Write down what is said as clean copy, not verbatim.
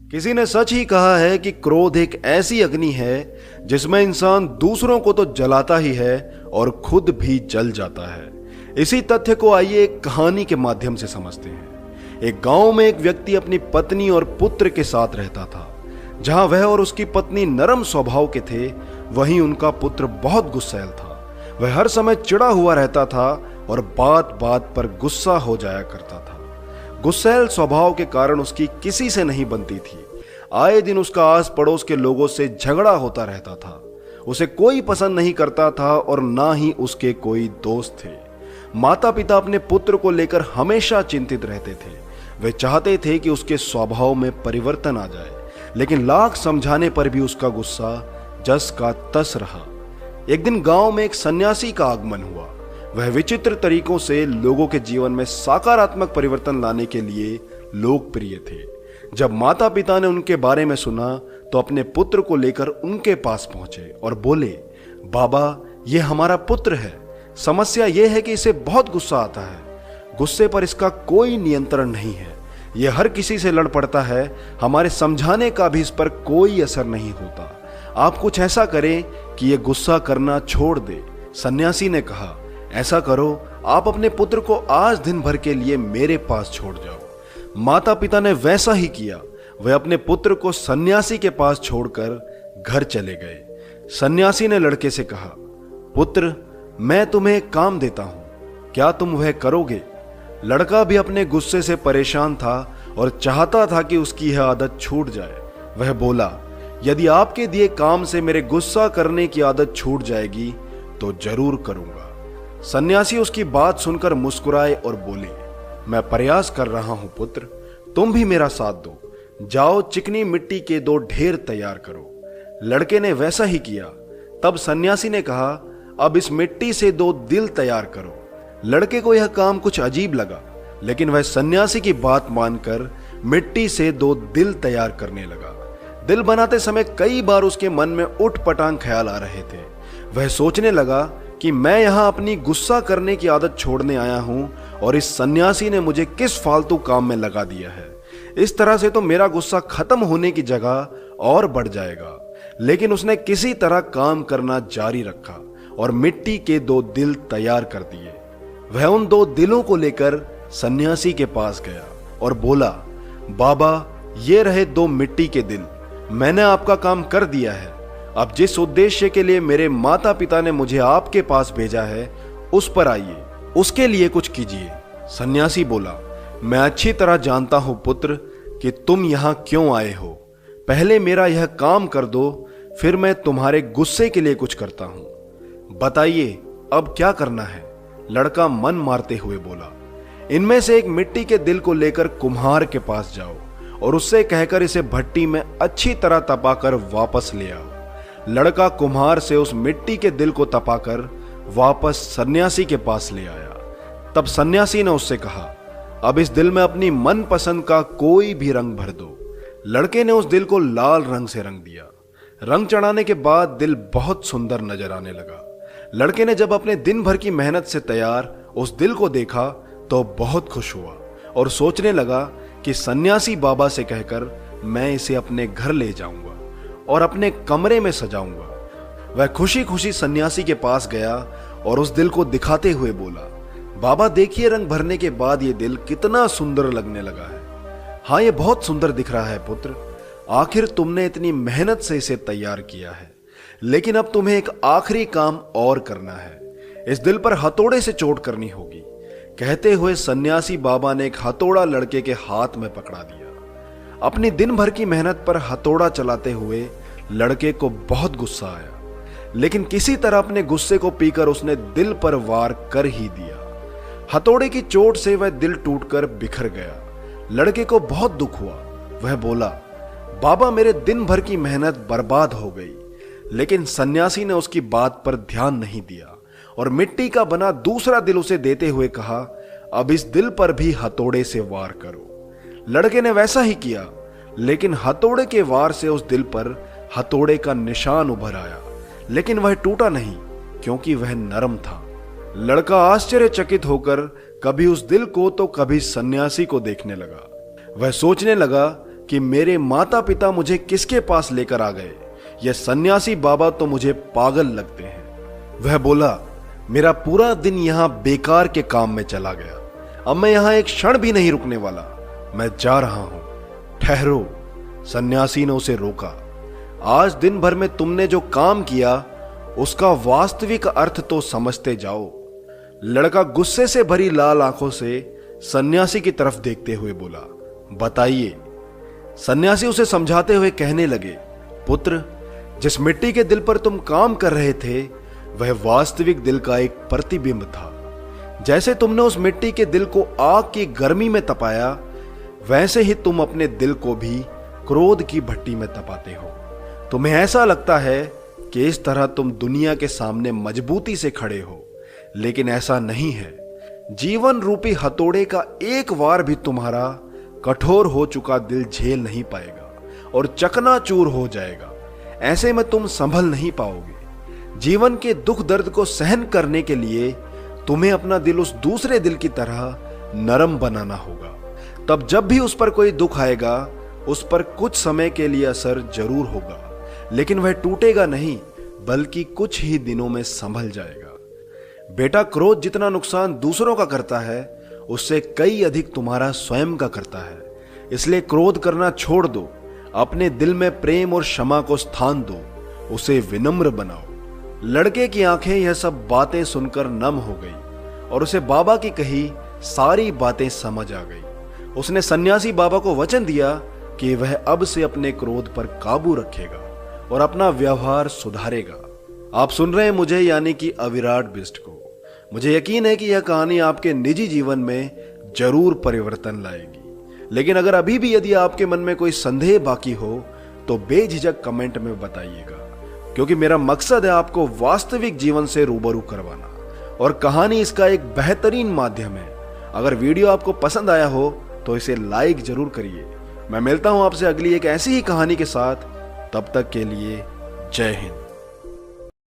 किसी ने सच ही कहा है कि क्रोध एक ऐसी अग्नि है जिसमें इंसान दूसरों को तो जलाता ही है और खुद भी जल जाता है। इसी तथ्य को आइए एक कहानी के माध्यम से समझते हैं। एक गांव में एक व्यक्ति अपनी पत्नी और पुत्र के साथ रहता था। जहां वह और उसकी पत्नी नरम स्वभाव के थे, वहीं उनका पुत्र बहुत गुस्सैल था। वह हर समय चिढ़ा हुआ रहता था और बात बात पर गुस्सा हो जाया करता था। गुस्सैल स्वभाव के कारण उसकी किसी से नहीं बनती थी। आए दिन उसका आस पड़ोस के लोगों से झगड़ा होता रहता था। उसे कोई पसंद नहीं करता था और ना ही उसके कोई दोस्त थे। माता पिता अपने पुत्र को लेकर हमेशा चिंतित रहते थे। वे चाहते थे कि उसके स्वभाव में परिवर्तन आ जाए, लेकिन लाख समझाने पर भी उसका गुस्सा जस का तस रहा। एक दिन गांव में एक सन्यासी का आगमन हुआ। वह विचित्र तरीकों से लोगों के जीवन में सकारात्मक परिवर्तन लाने के लिए लोकप्रिय थे। जब माता पिता ने उनके बारे में सुना तो अपने पुत्र को लेकर उनके पास पहुंचे और बोले, बाबा, ये हमारा पुत्र है। समस्या यह है कि इसे बहुत गुस्सा आता है। गुस्से पर इसका कोई नियंत्रण नहीं है। यह हर किसी से लड़ पड़ता है। हमारे समझाने का भी इस पर कोई असर नहीं होता। आप कुछ ऐसा करें कि यह गुस्सा करना छोड़ दे। सन्यासी ने कहा, ऐसा करो, आप अपने पुत्र को आज दिन भर के लिए मेरे पास छोड़ जाओ। माता पिता ने वैसा ही किया। वे अपने पुत्र को सन्यासी के पास छोड़कर घर चले गए। सन्यासी ने लड़के से कहा, पुत्र, मैं तुम्हें एक काम देता हूं, क्या तुम वह करोगे? लड़का भी अपने गुस्से से परेशान था और चाहता था कि उसकी यह आदत छूट जाए। वह बोला, यदि आपके दिए काम से मेरे गुस्सा करने की आदत छूट जाएगी तो जरूर करूंगा। सन्यासी उसकी बात सुनकर मुस्कुराए और बोले, मैं प्रयास कर रहा हूं पुत्र, तुम भी मेरा साथ दो। जाओ, चिकनी मिट्टी के 2 ढेर तैयार करो। लड़के ने वैसा ही किया। तब सन्यासी ने कहा, अब इस मिट्टी से 2 दिल तैयार करो। लड़के को यह काम कुछ अजीब लगा, लेकिन वह सन्यासी की बात मानकर मिट्टी से 2 दिल तैयार करने लगा। दिल बनाते समय कई बार उसके मन में उठपटांग ख्याल आ रहे थे। वह सोचने लगा कि मैं यहां अपनी गुस्सा करने की आदत छोड़ने आया हूं और इस सन्यासी ने मुझे किस फालतू काम में लगा दिया है। इस तरह से तो मेरा गुस्सा खत्म होने की जगह और बढ़ जाएगा। लेकिन उसने किसी तरह काम करना जारी रखा और मिट्टी के 2 दिल तैयार कर दिए। वह उन 2 दिलों को लेकर सन्यासी के पास गया और बोला, बाबा, ये रहे 2 मिट्टी के दिल। मैंने आपका काम कर दिया है। अब जिस उद्देश्य के लिए मेरे माता पिता ने मुझे आपके पास भेजा है, उस पर आइए, उसके लिए कुछ कीजिए। सन्यासी बोला, मैं अच्छी तरह जानता हूं पुत्र कि तुम यहां क्यों आए हो। पहले मेरा यह काम कर दो, फिर मैं तुम्हारे गुस्से के लिए कुछ करता हूं। बताइए, अब क्या करना है? लड़का मन मारते हुए बोला, इनमें से एक मिट्टी के दिल को लेकर कुम्हार के पास जाओ और उससे कहकर इसे भट्टी में अच्छी तरह तपाकर वापस ले आओ। लड़का कुम्हार से उस मिट्टी के दिल को तपाकर वापस सन्यासी के पास ले आया। तब सन्यासी ने उससे कहा, अब इस दिल में अपनी मनपसंद का कोई भी रंग भर दो। लड़के ने उस दिल को लाल रंग से रंग दिया। रंग चढ़ाने के बाद दिल बहुत सुंदर नजर आने लगा। लड़के ने जब अपने दिन भर की मेहनत से तैयार उस दिल को देखा तो बहुत खुश हुआ और सोचने लगा कि सन्यासी बाबा से कहकर मैं इसे अपने घर ले जाऊंगा और अपने कमरे में सजाऊंगा। वह खुशी खुशी सन्यासी के पास गया और उस दिल को दिखाते हुए बोला, बाबा देखिए, रंग भरने के बाद ये दिल कितना सुंदर लगने लगा है। हाँ, ये बहुत सुंदर दिख रहा है पुत्र। आखिर तुमने इतनी मेहनत से इसे तैयार किया है, लेकिन अब तुम्हें एक आखिरी काम और करना है। इस दिल पर हथौड़े से चोट करनी होगी। कहते हुए सन्यासी बाबा ने एक हथौड़ा लड़के के हाथ में पकड़ा दिया। अपनी दिन भर की मेहनत पर हथौड़ा चलाते हुए लड़के को बहुत गुस्सा आया, लेकिन किसी तरह अपने गुस्से को पीकर उसने दिल पर वार कर ही दिया। हथौड़े की चोट से वह दिल टूटकर बिखर गया। लड़के को बहुत दुख हुआ। वह बोला, बाबा, मेरे दिन भर की मेहनत बर्बाद हो गई। लेकिन सन्यासी ने उसकी बात पर ध्यान नहीं दिया और मिट्टी का बना दूसरा दिल उसे देते हुए कहा, अब इस दिल पर भी हथौड़े से वार करो। लड़के ने वैसा ही किया, लेकिन हथौड़े के वार से उस दिल पर हथौड़े का निशान उभर आया, लेकिन वह टूटा नहीं क्योंकि वह नरम था। लड़का आश्चर्यचकित होकर कभी उस दिल को तो कभी सन्यासी को देखने लगा। वह सोचने लगा कि मेरे माता पिता मुझे किसके पास लेकर आ गए, यह सन्यासी बाबा तो मुझे पागल लगते हैं। वह बोला, मेरा पूरा दिन यहां बेकार के काम में चला गया, अब मैं यहां एक क्षण भी नहीं रुकने वाला, मैं जा रहा हूं। ठहरो, सन्यासी ने उसे रोका। आज दिन भर में तुमने जो काम किया उसका वास्तविक अर्थ तो समझते जाओ। लड़का गुस्से से भरी लाल आंखों से सन्यासी की तरफ देखते हुए बोला, बताइए। सन्यासी उसे समझाते हुए कहने लगे, पुत्र, जिस मिट्टी के दिल पर तुम काम कर रहे थे वह वास्तविक दिल का एक प्रतिबिंब था। जैसे तुमने उस मिट्टी के दिल को आग की गर्मी में तपाया, वैसे ही तुम अपने दिल को भी क्रोध की भट्टी में तपाते हो। तुम्हें ऐसा लगता है कि इस तरह तुम दुनिया के सामने मजबूती से खड़े हो, लेकिन ऐसा नहीं है। जीवन रूपी हथौड़े का एक वार भी तुम्हारा कठोर हो चुका दिल झेल नहीं पाएगा और चकनाचूर हो जाएगा। ऐसे में तुम संभल नहीं पाओगे। जीवन के दुख दर्द को सहन करने के लिए तुम्हें अपना दिल उस दूसरे दिल की तरह नरम बनाना होगा। तब जब भी उस पर कोई दुख आएगा, उस पर कुछ समय के लिए असर जरूर होगा, लेकिन वह टूटेगा नहीं, बल्कि कुछ ही दिनों में संभल जाएगा। बेटा, क्रोध जितना नुकसान दूसरों का करता है, उससे कई अधिक तुम्हारा स्वयं का करता है। इसलिए क्रोध करना छोड़ दो, अपने दिल में प्रेम और क्षमा को स्थान दो, उसे विनम्र बनाओ। लड़के की आंखें यह सब बातें सुनकर नम हो गई और उसे बाबा की कही सारी बातें समझ आ गई। उसने सन्यासी बाबा को वचन दिया कि वह अब से अपने क्रोध पर काबू रखेगा और अपना व्यवहार सुधारेगा। आप सुन रहे हैं मुझे, यानी कि अविराट बिष्ट को। मुझे यकीन है कि यह कहानी आपके निजी जीवन में जरूर परिवर्तन लाएगी। लेकिन अगर अभी भी यदि आपके मन में कोई संदेह बाकी हो तो बेझिझक कमेंट में बताइएगा, क्योंकि मेरा मकसद है आपको वास्तविक जीवन से रूबरू करवाना, और कहानी इसका एक बेहतरीन माध्यम है। अगर वीडियो आपको पसंद आया हो तो इसे लाइक जरूर करिए। मैं मिलता हूं आपसे अगली एक ऐसी ही कहानी के साथ। तब तक के लिए जय हिंद।